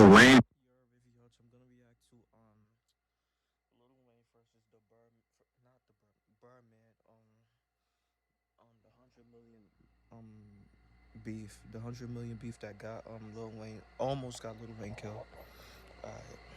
Wayne. WavyOcho. I'm gonna react to Lil Wayne versus the not the Birdman on the 100 million beef, the 100 million beef that got Lil Wayne almost got Lil Wayne killed.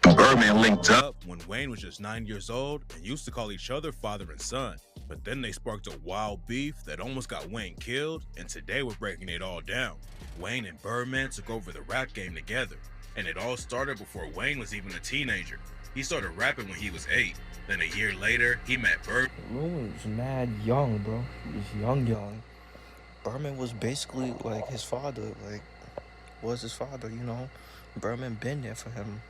Birdman linked up When Wayne was just 9 years old and used to call each other father and son. But then they sparked a wild beef that almost got Wayne killed, and today we're breaking it all down. Wayne and Birdman took over the rap game together, and it all started before Wayne was even a teenager. He started rapping when he was 8. Then a year later, he met Bird. Lil Wayne was mad young, bro. He was young. Birdman was basically like his father, was his father, you know. Birdman been there for him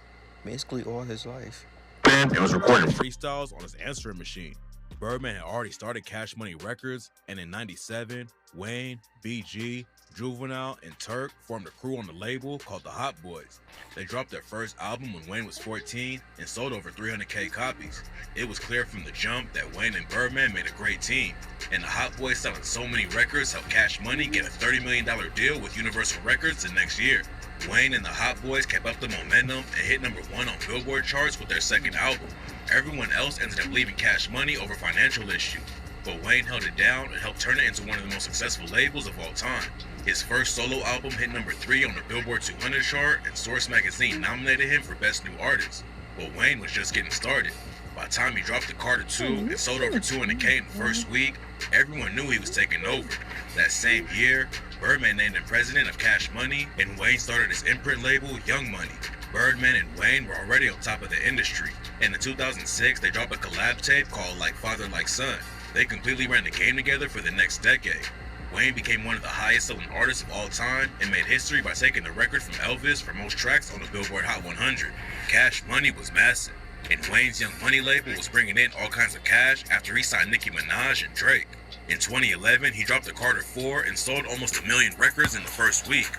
basically all his life. and was recording freestyles on his answering machine. Birdman had already started Cash Money Records, and in '97, Wayne, BG, Juvenile, and Turk formed a crew on the label called the Hot Boys. They dropped their first album when Wayne was 14 and sold over 300K copies. It was clear from the jump that Wayne and Birdman made a great team, and the Hot Boys selling so many records helped Cash Money get a $30 million deal with Universal Records the next year. Wayne and the Hot Boys kept up the momentum and hit #1 on Billboard charts with their second album. Everyone else ended up leaving Cash Money over financial issues, but Wayne held it down and helped turn it into one of the most successful labels of all time. His first solo album hit #3 on the Billboard 200 chart, and Source magazine nominated him for Best New Artist. But Wayne was just getting started. By the time he dropped the Carter 2 and sold over 200K in the first week, everyone knew he was taking over. That same year, Birdman named him president of Cash Money, and Wayne started his imprint label, Young Money. Birdman and Wayne were already on top of the industry, and in 2006 they dropped a collab tape called Like Father Like Son. They completely ran the game together for the next decade. Wayne became one of the highest selling artists of all time and made history by taking the record from Elvis for most tracks on the Billboard Hot 100. Cash Money was massive, and Wayne's Young Money label was bringing in all kinds of cash after he signed Nicki Minaj and Drake. In 2011, he dropped the Carter 4 and sold almost 1 million records in the first week.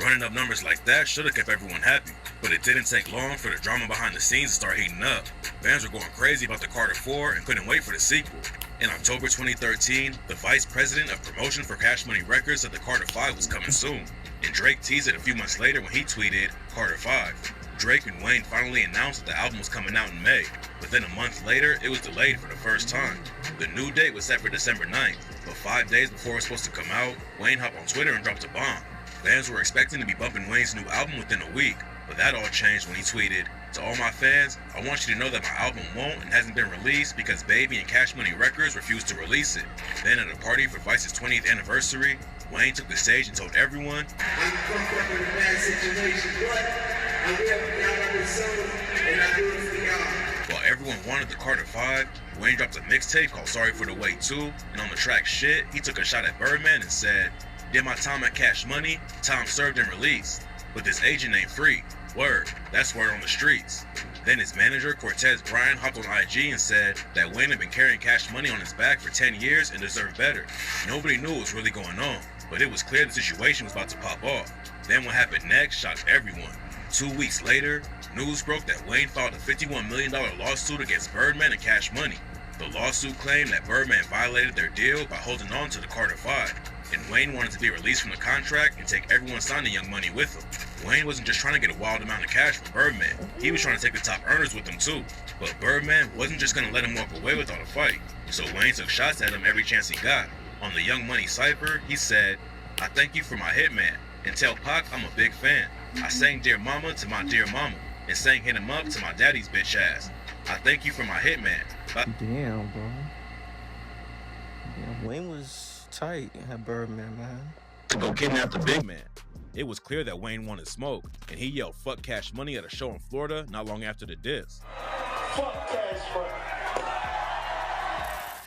Running up numbers like that should have kept everyone happy, but it didn't take long for the drama behind the scenes to start heating up. Fans were going crazy about the Carter 4 and couldn't wait for the sequel. In October 2013, the vice president of promotion for Cash Money Records said the Carter 5 was coming soon, and Drake teased it a few months later when he tweeted, Carter 5. Drake and Wayne finally announced that the album was coming out in May, but then a month later, it was delayed for the first time. The new date was set for December 9th, but 5 days before it was supposed to come out, Wayne hopped on Twitter and dropped a bomb. Fans were expecting to be bumping Wayne's new album within a week, but that all changed when he tweeted, to all my fans, I want you to know that my album won't and hasn't been released because Baby and Cash Money Records refused to release it. Then at a party for Vice's 20th anniversary, Wayne took the stage and told everyone, I'm fucked up in a bad situation, but I'm here for y'all on this song, and I do it for y'all. while everyone wanted the Carter 5, Wayne dropped a mixtape called Sorry for the Wait 2, and on the track Shit, he took a shot at Birdman and said, did my time at Cash Money, time served and released, but this agent ain't free. Word, that's word on the streets. Then his manager, Cortez Bryant, hopped on IG and said that Wayne had been carrying Cash Money on his back for 10 years and deserved better. Nobody knew what was really going on, but it was clear the situation was about to pop off. Then what happened next shocked everyone. 2 weeks later, news broke that Wayne filed a $51 million lawsuit against Birdman and Cash Money. The lawsuit claimed that Birdman violated their deal by holding on to the Carter 5, and Wayne wanted to be released from the contract and take everyone signed to Young Money with him. Wayne wasn't just trying to get a wild amount of cash from Birdman, he was trying to take the top earners with him too. But Birdman wasn't just going to let him walk away without a fight, so Wayne took shots at him every chance he got. On the Young Money cypher, he said, I thank you for my hitman, and tell Pac I'm a big fan. I sang Dear Mama to my dear mama, and sang Hit 'Em Up to my daddy's bitch ass. I thank you for my hitman. Damn, bro. Damn, Wayne was tight at Birdman, man. to go kidnap the big Man, it was clear that Wayne wanted smoke, and he yelled fuck Cash Money at a show in Florida not long after the diss. Fuck Cash Money.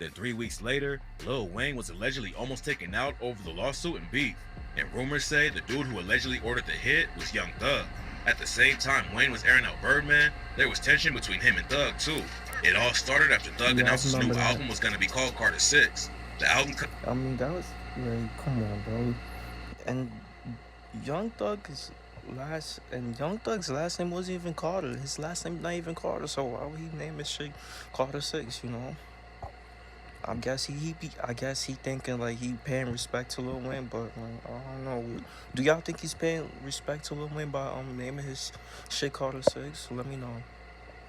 Then 3 weeks later, Lil Wayne was allegedly almost taken out over the lawsuit and beef, and rumors say the dude who allegedly ordered the hit was Young Thug. At the same time Wayne was airing out Birdman, there was tension between him and Thug too. It all started after Thug Yeah, I announced his new remember that. album was going to be called Carter 6. The album I mean, that was like, come on, bro. And Young Thug's last name wasn't even Carter. His last name not even Carter, so why would he name his shit Carter 6, you know? I guess he thinking like he paying respect to Lil Wayne, but I don't know. Do y'all think he's paying respect to Lil Wayne by naming his shit Carter 6? Let me know.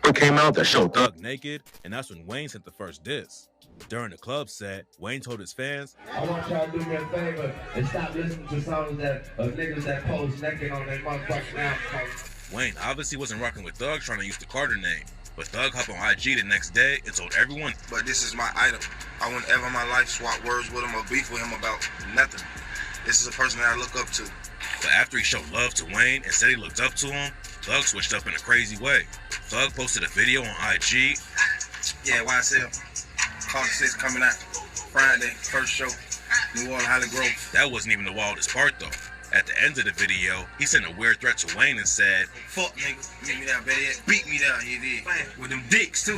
It came out that showed Thug. Thug naked, and that's when Wayne sent the first diss. During the club set, Wayne told his fans, I want y'all to do me a favor and stop listening to songs of niggas that pose naked on their motherfucking album. Wayne obviously wasn't rocking with Thug trying to use the Carter name, but Thug hopped on IG the next day and told everyone, but this is my idol. I wouldn't ever in my life swap words with him or beef with him about nothing. This is a person that I look up to. But after he showed love to Wayne and said he looked up to him, Thug switched up in a crazy way. Thug posted a video on IG. Yeah, YSL. Carter 6 coming out Friday, first show, New Orleans, Holly Grove. That wasn't even the wildest part though. At the end of the video, he sent a weird threat to Wayne and said, fuck nigga, beat me down, better yet, beat me down, you did. With them dicks too.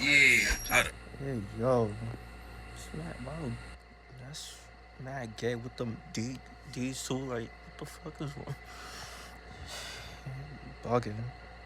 Yeah. Hey, yo. That's mad gay with them D's too. Like, what the fuck is one? Bugging.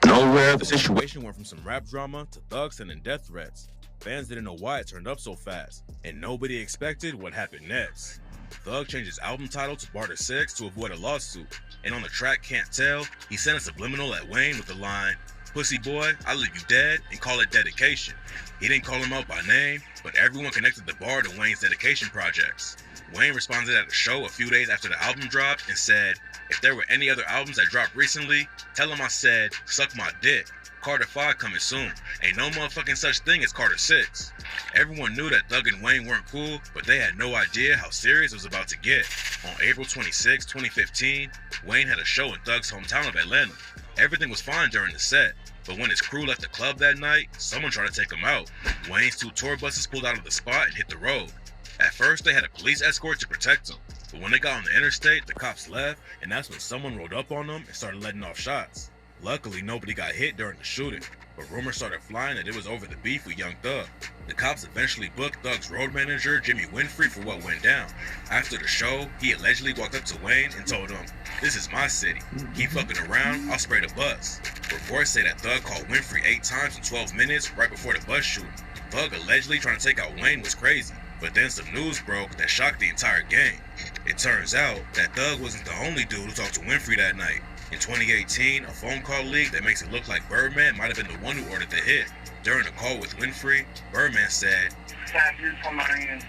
Nowhere The situation went from some rap drama to Thug sending death threats. Fans didn't know why it turned up so fast, and nobody expected what happened next. Thug changed his album title to Carter 6 to avoid a lawsuit, and on the track Can't Tell, he sent a subliminal at Wayne with the line, "Pussy boy, I leave you dead," and call it dedication. He didn't call him out by name, but everyone connected the bar to Wayne's dedication projects. Wayne responded at a show a few days after the album dropped and said, "If there were any other albums that dropped recently, tell him I said, suck my dick. Carter 5 coming soon. Ain't no motherfucking such thing as Carter 6. Everyone knew that Thug and Wayne weren't cool, but they had no idea how serious it was about to get. On April 26, 2015, Wayne had a show in Thug's hometown of Atlanta. Everything was fine during the set, but when his crew left the club that night, someone tried to take him out. Wayne's 2 tour buses pulled out of the spot and hit the road. At first, they had a police escort to protect him, but when they got on the interstate, the cops left, and that's when someone rolled up on them and started letting off shots. Luckily, nobody got hit during the shooting, but rumors started flying that it was over the beef with Young Thug. The cops eventually booked Thug's road manager, Jimmy Winfrey, for what went down. After the show, he allegedly walked up to Wayne and told him, "This is my city. Keep fucking around, I'll spray the bus." Reports say that Thug called Winfrey 8 times in 12 minutes right before the bus shooting. Thug allegedly trying to take out Wayne was crazy, but then some news broke that shocked the entire gang. It turns out that Thug wasn't the only dude who talked to Winfrey that night. In 2018, a phone call leaked that makes it look like Birdman might have been the one who ordered the hit. During a call with Winfrey, Birdman said, "Time you come out here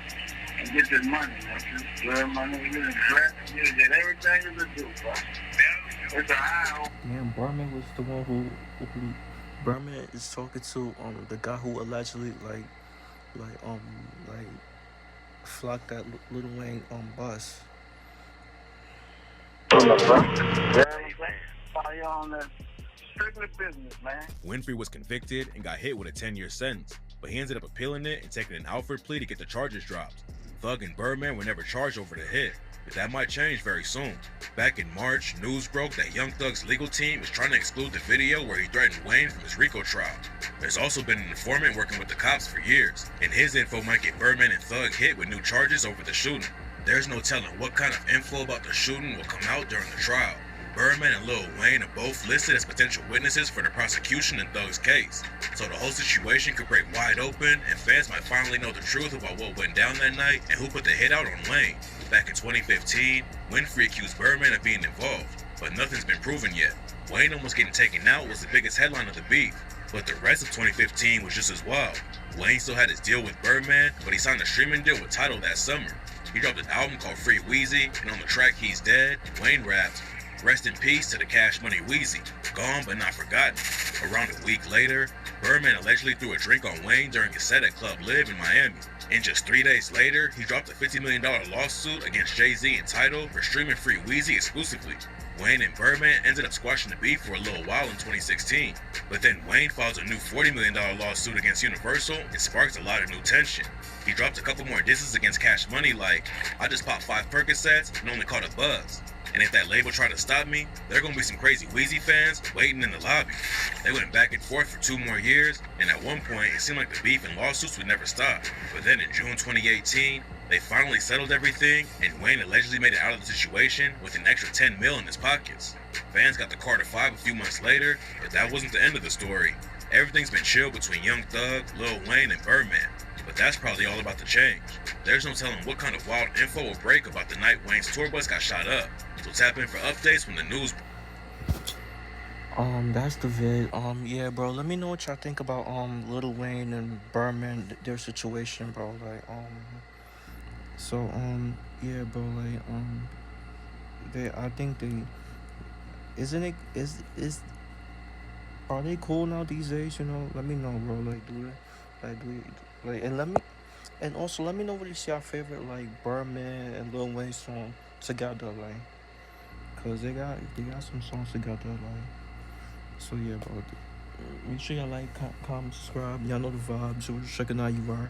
and get this money, man. Money, you done dress, you done did everything you could do, bro. It's a high." Man, Birdman was the one who Birdman is talking to the guy who allegedly like flocked that Lil Wayne bus. Winfrey was convicted and got hit with a 10-year sentence, but he ended up appealing it and taking an Alford plea to get the charges dropped. Thug and Birdman were never charged over the hit, but that might change very soon. Back in March, news broke that Young Thug's legal team is trying to exclude the video where he threatened Wayne from his RICO trial. There's also been an informant working with the cops for years, and his info might get Birdman and Thug hit with new charges over the shooting. There's no telling what kind of info about the shooting will come out during the trial. Birdman and Lil Wayne are both listed as potential witnesses for the prosecution in Thug's case, so the whole situation could break wide open and fans might finally know the truth about what went down that night and who put the hit out on Wayne. Back in 2015, Winfrey accused Birdman of being involved, but nothing's been proven yet. Wayne almost getting taken out was the biggest headline of the beef, but the rest of 2015 was just as wild. Wayne still had his deal with Birdman, but he signed a streaming deal with Tidal that summer. He dropped an album called Free Weezy, and on the track He's Dead, Wayne rapped, "Rest in peace to the Cash Money Weezy, gone but not forgotten." Around a week later, Birdman allegedly threw a drink on Wayne during his set at Club Live in Miami. And just 3 days later, he dropped a $50 million lawsuit against Jay-Z and Tidal for streaming Free Weezy exclusively. Wayne and Birdman ended up squashing the beef for a little while in 2016, but then Wayne files a new $40 million lawsuit against Universal and sparks a lot of new tension. He dropped a couple more disses against Cash Money like, "I just popped 5 Percocets and only caught a buzz. And if that label tried to stop me, there are gonna be some crazy Weezy fans waiting in the lobby." They went back and forth for 2 more years, and at one point it seemed like the beef and lawsuits would never stop. But then in June 2018, they finally settled everything, and Wayne allegedly made it out of the situation with an extra 10 mil in his pockets. Fans got the Carter 5 a few months later, but that wasn't the end of the story. Everything's been chill between Young Thug, Lil Wayne, and Birdman. But that's probably all about to change. There's no telling what kind of wild info will break about the night Wayne's tour bus got shot up. So tap in for updates when the news. That's the vid. Yeah, bro. Let me know what y'all think about Lil Wayne and Birdman, their situation, bro. Like, so yeah, bro. Like, I think they, isn't it is are they cool now these days? You know, let me know, bro. Like, do and also let me know what is your favorite like Birdman and Lil Wayne song together, like, cause they got some songs together, like. So yeah, bro. Make sure y'all like, comment, subscribe. Y'all know the vibes. So checking out you are.